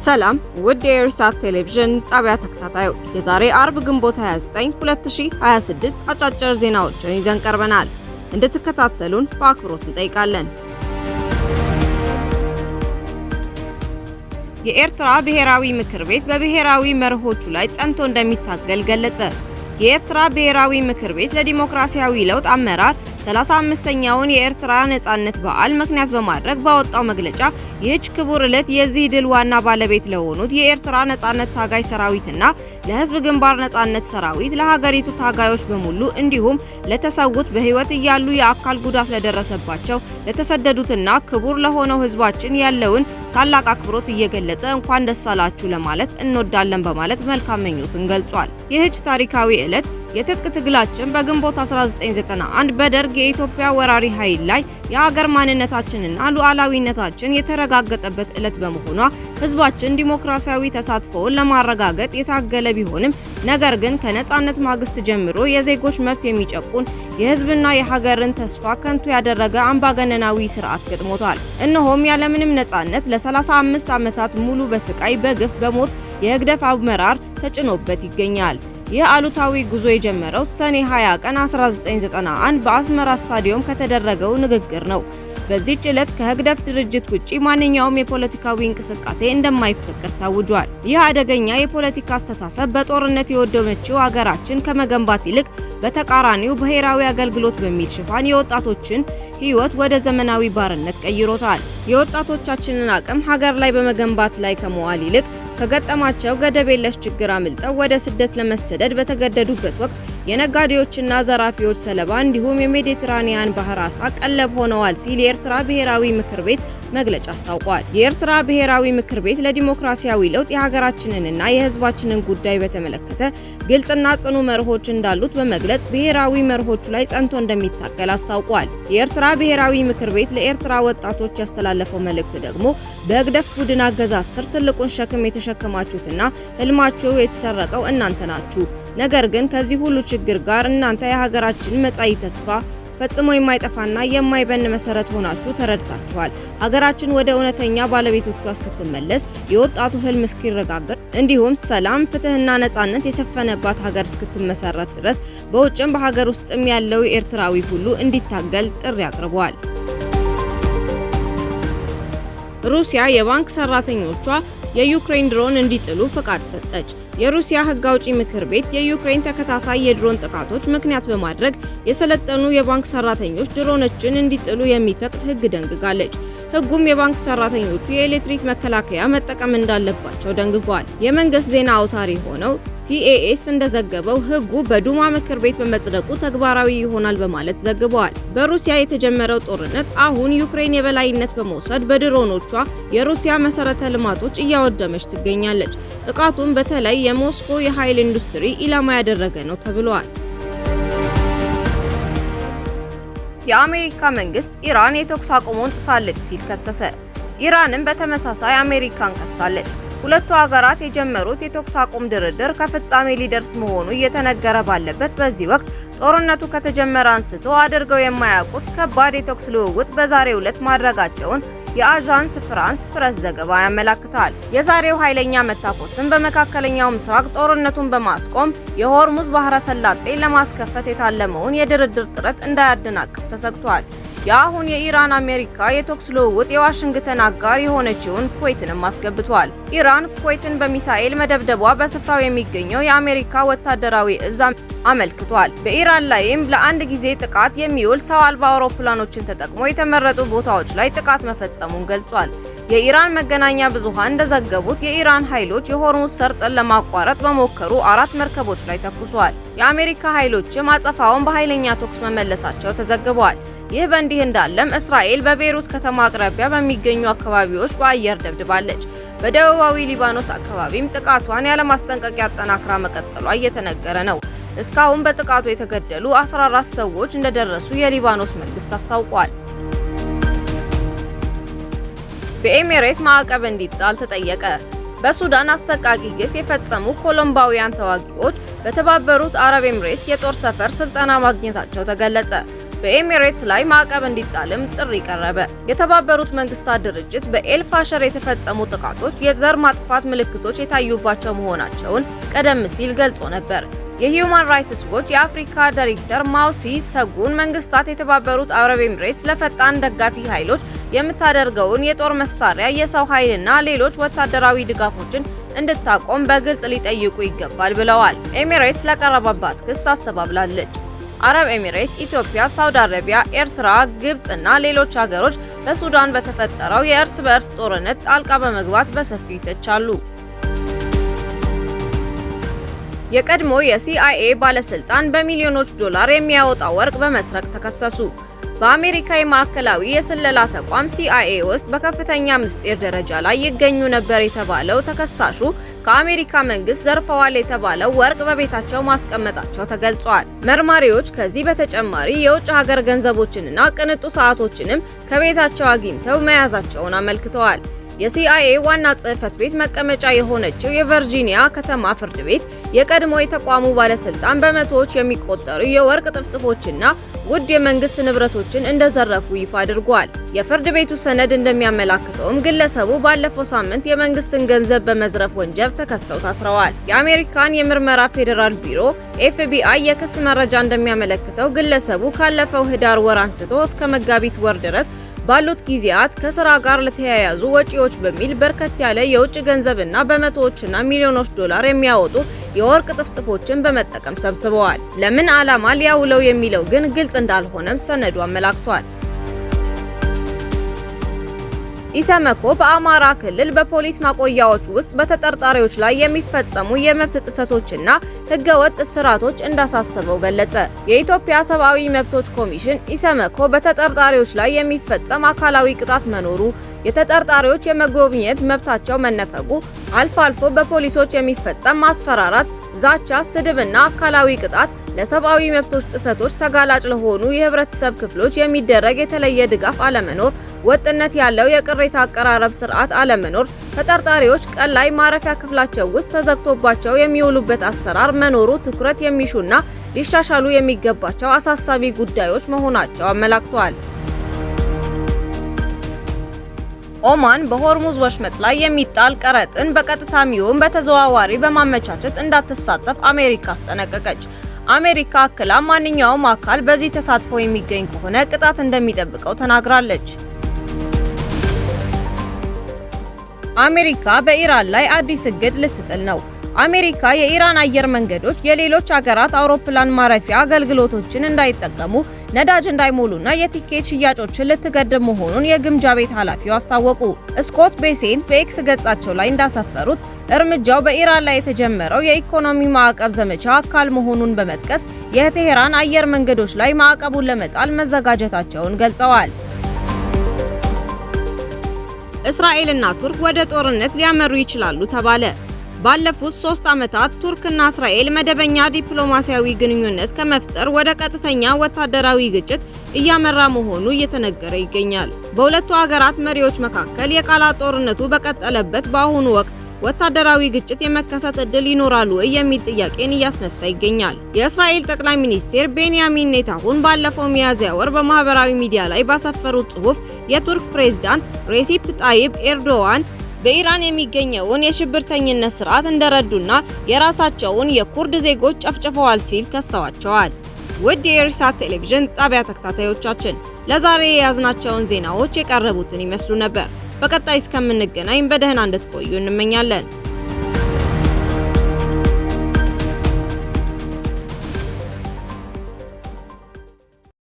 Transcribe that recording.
ሰላም ውድ የኢርሳት ቴሌቪዥን ጣቢያ ተከታታዮች፣ የዛሬ አርብ ግንቦት 29 2026 አጫጭር ዜናዎችን ይዘን ቀርበናል። እንድትከታተሉን በአክብሮት እንጠይቃለን። የኤርትራ ብሔራዊ ምክር ቤት በብሔራዊ መርሆቹ ላይ ጸንቶ እንደሚታገል ገለጸ። የኤርትራ ብሔራዊ ምክር ቤት ለዲሞክራሲያዊ ለውጥ አመራር 35ኛውን የኤርትራ ነጻነት በዓል ምክንያት በማድረግ ባወጣው መግለጫ ይህች ክቡር ዕለት የዚህ ድል ዋና ባለቤት ለሆኑት የኤርትራ ነጻነት ታጋይ ሰራዊትና ለሕዝብ ግንባር ነጻነት ሰራዊት፣ ለሀገሪቱ ታጋዮች በሙሉ እንዲሁም ለተሰዉት በህይወት እያሉ የአካል ጉዳት ለደረሰባቸው ለተሰደዱትና ክቡር ለሆነው ሕዝባችን ያለውን ታላቅ አክብሮት እየገለጸ እንኳን ደስ አላችሁ ለማለት እንወዳለን በማለት መልካም ምኞቱን ገልጿል። ይህች ታሪካዊ ዕለት የትጥቅ ትግላችን በግንቦት 1991 በደርግ የኢትዮጵያ ወራሪ ኃይል ላይ የሀገር ማንነታችንና ሉዓላዊነታችን የተረጋገጠበት ዕለት በመሆኗ ህዝባችን ዲሞክራሲያዊ ተሳትፎውን ለማረጋገጥ የታገለ ቢሆንም ነገር ግን ከነጻነት ማግስት ጀምሮ የዜጎች መብት የሚጨቁን የህዝብና የሀገርን ተስፋ ከንቱ ያደረገ አምባገነናዊ ስርዓት ገጥሞታል። እነሆም ያለምንም ነጻነት ለ35 ዓመታት ሙሉ በስቃይ በግፍ በሞት የህግደፍ አመራር ተጭኖበት ይገኛል። ይህ አሉታዊ ጉዞ የጀመረው ሰኔ 20 ቀን 1991 በአስመራ ስታዲየም ከተደረገው ንግግር ነው። በዚህች ዕለት ከህግደፍ ድርጅት ውጪ ማንኛውም የፖለቲካዊ እንቅስቃሴ እንደማይፈቀድ ታውጇል። ይህ አደገኛ የፖለቲካ አስተሳሰብ በጦርነት የወደመችው ሀገራችን ከመገንባት ይልቅ በተቃራኒው ብሔራዊ አገልግሎት በሚል ሽፋን የወጣቶችን ህይወት ወደ ዘመናዊ ባርነት ቀይሮታል። የወጣቶቻችንን አቅም ሀገር ላይ በመገንባት ላይ ከመዋል ይልቅ ከገጠማቸው ገደብ የለሽ ችግር አምልጠው ወደ ስደት ለመሰደድ በተገደዱበት ወቅት የነጋዴዎችና ዘራፊዎች ሰለባ እንዲሁም የሜዲትራኒያን ባህር አሳ ቀለብ ሆነዋል ሲል የኤርትራ ብሔራዊ ምክር ቤት መግለጫ አስታውቋል። የኤርትራ ብሔራዊ ምክር ቤት ለዲሞክራሲያዊ ለውጥ የሀገራችንንና የህዝባችንን ጉዳይ በተመለከተ ግልጽና ጽኑ መርሆች እንዳሉት በመግለጽ ብሔራዊ መርሆቹ ላይ ጸንቶ እንደሚታገል አስታውቋል። የኤርትራ ብሔራዊ ምክር ቤት ለኤርትራ ወጣቶች ያስተላለፈው መልእክት ደግሞ በህግደፍ ቡድን አገዛዝ ስር ትልቁን ሸክም የተሸከማችሁትና ህልማችሁ የተሰረቀው እናንተ ናችሁ። ነገር ግን ከዚህ ሁሉ ችግር ጋር እናንተ የሀገራችን መጻኢ ተስፋ ፈጽሞ የማይጠፋና የማይበን መሰረት ሆናችሁ ተረድታችኋል። ሀገራችን ወደ እውነተኛ ባለቤቶቿ እስክትመለስ የወጣቱ ህልም እስኪረጋገጥ እንዲሁም ሰላም፣ ፍትህና ነጻነት የሰፈነባት ሀገር እስክትመሰረት ድረስ በውጭም በሀገር ውስጥም ያለው ኤርትራዊ ሁሉ እንዲታገል ጥሪ አቅርበዋል። ሩሲያ የባንክ ሰራተኞቿ የዩክሬን ድሮን እንዲጥሉ ፍቃድ ሰጠች። የሩሲያ ህግ አውጪ ምክር ቤት የዩክሬን ተከታታይ የድሮን ጥቃቶች ምክንያት በማድረግ የሰለጠኑ የባንክ ሰራተኞች ድሮኖችን እንዲጥሉ የሚፈቅድ ህግ ደንግጋለች። ህጉም የባንክ ሰራተኞቹ የኤሌክትሪክ መከላከያ መጠቀም እንዳለባቸው ደንግጓል። የመንግስት ዜና አውታር የሆነው ቲኤኤስ እንደዘገበው ህጉ በዱማ ምክር ቤት በመጽደቁ ተግባራዊ ይሆናል በማለት ዘግበዋል። በሩሲያ የተጀመረው ጦርነት አሁን ዩክሬን የበላይነት በመውሰድ በድሮኖቿ የሩሲያ መሰረተ ልማቶች እያወደመች ትገኛለች። ጥቃቱም በተለይ የሞስኮ የኃይል ኢንዱስትሪ ኢላማ ያደረገ ነው ተብሏል። የአሜሪካ መንግስት ኢራን የተኩስ አቁሙን ጥሳለች ሲል ከሰሰ። ኢራንም በተመሳሳይ አሜሪካን ከሳለች። ሁለቱ ሀገራት የጀመሩት የተኩስ አቁም ድርድር ከፍጻሜ ሊደርስ መሆኑ እየተነገረ ባለበት በዚህ ወቅት ጦርነቱ ከተጀመረ አንስቶ አድርገው የማያውቁት ከባድ የተኩስ ልውውጥ በዛሬው ዕለት ማድረጋቸውን የአዣንስ ፍራንስ ፕረስ ዘገባ ያመለክታል። የዛሬው ኃይለኛ መታኮስም በመካከለኛው ምስራቅ ጦርነቱን በማስቆም የሆርሙዝ ባህረ ሰላጤን ለማስከፈት የታለመውን የድርድር ጥረት እንዳያደናቅፍ ተሰግቷል። የአሁን የኢራን አሜሪካ የተኩስ ልውውጥ የዋሽንግተን አጋር የሆነችውን ኩዌትንም አስገብቷል። ኢራን ኩዌትን በሚሳኤል መደብደቧ በስፍራው የሚገኘው የአሜሪካ ወታደራዊ እዝ አመልክቷል። በኢራን ላይም ለአንድ ጊዜ ጥቃት የሚውል ሰው አልባ አውሮፕላኖችን ተጠቅሞ የተመረጡ ቦታዎች ላይ ጥቃት መፈጸሙን ገልጿል። የኢራን መገናኛ ብዙሃን እንደዘገቡት የኢራን ኃይሎች የሆርሙዝ ሰርጥን ለማቋረጥ በሞከሩ 4 መርከቦች ላይ ተኩሷል። የአሜሪካ ኃይሎችም አጸፋውን በኃይለኛ ተኩስ መመለሳቸው ተዘግቧል። ይህ በእንዲህ እንዳለም እስራኤል በቤይሩት ከተማ አቅራቢያ በሚገኙ አካባቢዎች በአየር ደብድባለች። በደቡባዊ ሊባኖስ አካባቢም ጥቃቷን ያለማስጠንቀቂያ አጠናክራ መቀጠሏ እየተነገረ ነው። እስካሁን በጥቃቱ የተገደሉ 14 ሰዎች እንደደረሱ የሊባኖስ መንግስት አስታውቋል። በኤሚሬት ማዕቀብ እንዲጣል ተጠየቀ። በሱዳን አሰቃቂ ግፍ የፈጸሙ ኮሎምባውያን ተዋጊዎች በተባበሩት አረብ ኤሚሬት የጦር ሰፈር ስልጠና ማግኘታቸው ተገለጸ። በኤሚሬትስ ላይ ማዕቀብ እንዲጣልም ጥሪ ቀረበ። የተባበሩት መንግስታት ድርጅት በኤልፋሸር የተፈጸሙ ጥቃቶች የዘር ማጥፋት ምልክቶች የታዩባቸው መሆናቸውን ቀደም ሲል ገልጾ ነበር። የሂዩማን ራይትስ ዎች የአፍሪካ ዳይሬክተር ማውሲ ሰጉን መንግስታት የተባበሩት አረብ ኤሚሬትስ ለፈጣን ደጋፊ ኃይሎች የምታደርገውን የጦር መሳሪያ፣ የሰው ኃይልና ሌሎች ወታደራዊ ድጋፎችን እንድታቆም በግልጽ ሊጠይቁ ይገባል ብለዋል። ኤሚሬትስ ለቀረበባት ክስ አስተባብላለች። አረብ ኤሚሬት፣ ኢትዮጵያ፣ ሳውዲ አረቢያ፣ ኤርትራ፣ ግብጽ እና ሌሎች ሀገሮች በሱዳን በተፈጠረው የእርስ በእርስ ጦርነት ጣልቃ በመግባት በሰፊው ይተቻሉ። የቀድሞ የሲአይኤ ባለስልጣን በሚሊዮኖች ዶላር የሚያወጣ ወርቅ በመስረቅ ተከሰሱ። በአሜሪካ የማዕከላዊ የስለላ ተቋም ሲአይኤ ውስጥ በከፍተኛ ምስጢር ደረጃ ላይ ይገኙ ነበር የተባለው ተከሳሹ ከአሜሪካ መንግስት ዘርፈዋል የተባለው ወርቅ በቤታቸው ማስቀመጣቸው ተገልጿል። መርማሪዎች ከዚህ በተጨማሪ የውጭ ሀገር ገንዘቦችንና ቅንጡ ሰዓቶችንም ከቤታቸው አግኝተው መያዛቸውን አመልክተዋል። የሲአይኤ ዋና ጽሕፈት ቤት መቀመጫ የሆነችው የቨርጂኒያ ከተማ ፍርድ ቤት የቀድሞ የተቋሙ ባለስልጣን በመቶዎች የሚቆጠሩ የወርቅ ጥፍጥፎችና ውድ የመንግስት ንብረቶችን እንደዘረፉ ይፋ አድርጓል። የፍርድ ቤቱ ሰነድ እንደሚያመላክተውም ግለሰቡ ባለፈው ሳምንት የመንግስትን ገንዘብ በመዝረፍ ወንጀል ተከሰው ታስረዋል። የአሜሪካን የምርመራ ፌዴራል ቢሮ ኤፍቢአይ የክስ መረጃ እንደሚያመለክተው ግለሰቡ ካለፈው ህዳር ወር አንስቶ እስከ መጋቢት ወር ድረስ ባሉት ጊዜያት ከስራ ጋር ለተያያዙ ወጪዎች በሚል በርከት ያለ የውጭ ገንዘብና በመቶዎችና ሚሊዮኖች ዶላር የሚያወጡ የወርቅ ጥፍጥፎችን በመጠቀም ሰብስበዋል። ለምን ዓላማ ሊያውለው የሚለው ግን ግልጽ እንዳልሆነም ሰነዱ አመላክቷል። ኢሰመኮ በአማራ ክልል በፖሊስ ማቆያዎች ውስጥ በተጠርጣሪዎች ላይ የሚፈጸሙ የመብት ጥሰቶችና ህገወጥ እስራቶች እንዳሳሰበው ገለጸ። የኢትዮጵያ ሰብአዊ መብቶች ኮሚሽን ኢሰመኮ በተጠርጣሪዎች ላይ የሚፈጸም አካላዊ ቅጣት መኖሩ፣ የተጠርጣሪዎች የመጎብኘት መብታቸው መነፈጉ፣ አልፎ አልፎ በፖሊሶች የሚፈጸም ማስፈራራት፣ ዛቻ፣ ስድብና አካላዊ ቅጣት ለሰብአዊ መብቶች ጥሰቶች ተጋላጭ ለሆኑ የህብረተሰብ ክፍሎች የሚደረግ የተለየ ድጋፍ አለመኖር፣ ወጥነት ያለው የቅሬታ አቀራረብ ስርዓት አለመኖር፣ ተጠርጣሪዎች ቀን ላይ ማረፊያ ክፍላቸው ውስጥ ተዘግቶባቸው የሚውሉበት አሰራር መኖሩ ትኩረት የሚሹና ሊሻሻሉ የሚገባቸው አሳሳቢ ጉዳዮች መሆናቸው አመላክቷል። ኦማን በሆርሙዝ ወሽመጥ ላይ የሚጣል ቀረጥን በቀጥታም ይሁን በተዘዋዋሪ በማመቻቸት እንዳትሳተፍ አሜሪካ አስጠነቀቀች። አሜሪካ አክላ ማንኛውም አካል በዚህ ተሳትፎ የሚገኝ ከሆነ ቅጣት እንደሚጠብቀው ተናግራለች። አሜሪካ በኢራን ላይ አዲስ እግድ ልትጥል ነው። አሜሪካ የኢራን አየር መንገዶች የሌሎች ሀገራት አውሮፕላን ማረፊያ አገልግሎቶችን እንዳይጠቀሙ፣ ነዳጅ እንዳይሞሉና የቲኬት ሽያጮችን ልትገድብ መሆኑን የግምጃ ቤት ኃላፊው አስታወቁ። ስኮት ቤሴንት በኤክስ ገጻቸው ላይ እንዳሰፈሩት እርምጃው በኢራን ላይ የተጀመረው የኢኮኖሚ ማዕቀብ ዘመቻ አካል መሆኑን በመጥቀስ የቴሄራን አየር መንገዶች ላይ ማዕቀቡን ለመጣል መዘጋጀታቸውን ገልጸዋል። እስራኤልና ቱርክ ወደ ጦርነት ሊያመሩ ይችላሉ ተባለ። ባለፉት 3 ዓመታት ቱርክና እስራኤል መደበኛ ዲፕሎማሲያዊ ግንኙነት ከመፍጠር ወደ ቀጥተኛ ወታደራዊ ግጭት እያመራ መሆኑ እየተነገረ ይገኛል። በሁለቱ ሀገራት መሪዎች መካከል የቃላት ጦርነቱ በቀጠለበት በአሁኑ ወቅት ወታደራዊ ግጭት የመከሰት እድል ይኖራል ወይ የሚል ጥያቄን እያስነሳ ይገኛል። የእስራኤል ጠቅላይ ሚኒስትር ቤንያሚን ኔታንያሁ ባለፈው ሚያዝያ ወር በማህበራዊ ሚዲያ ላይ ባሰፈሩት ጽሑፍ የቱርክ ፕሬዝዳንት ሬሲፕ ጣይብ ኤርዶዋን በኢራን የሚገኘውን የሽብርተኝነት ስርዓት እንደረዱና የራሳቸውን የኩርድ ዜጎች ጨፍጭፈዋል ሲል ከሰዋቸዋል። ውድ የኢሳት ቴሌቪዥን ጣቢያ ተከታታዮቻችን ለዛሬ የያዝናቸውን ዜናዎች የቀረቡትን ይመስሉ ነበር። በቀጣይ እስከምንገናኝ በደህና እንድትቆዩ እንመኛለን።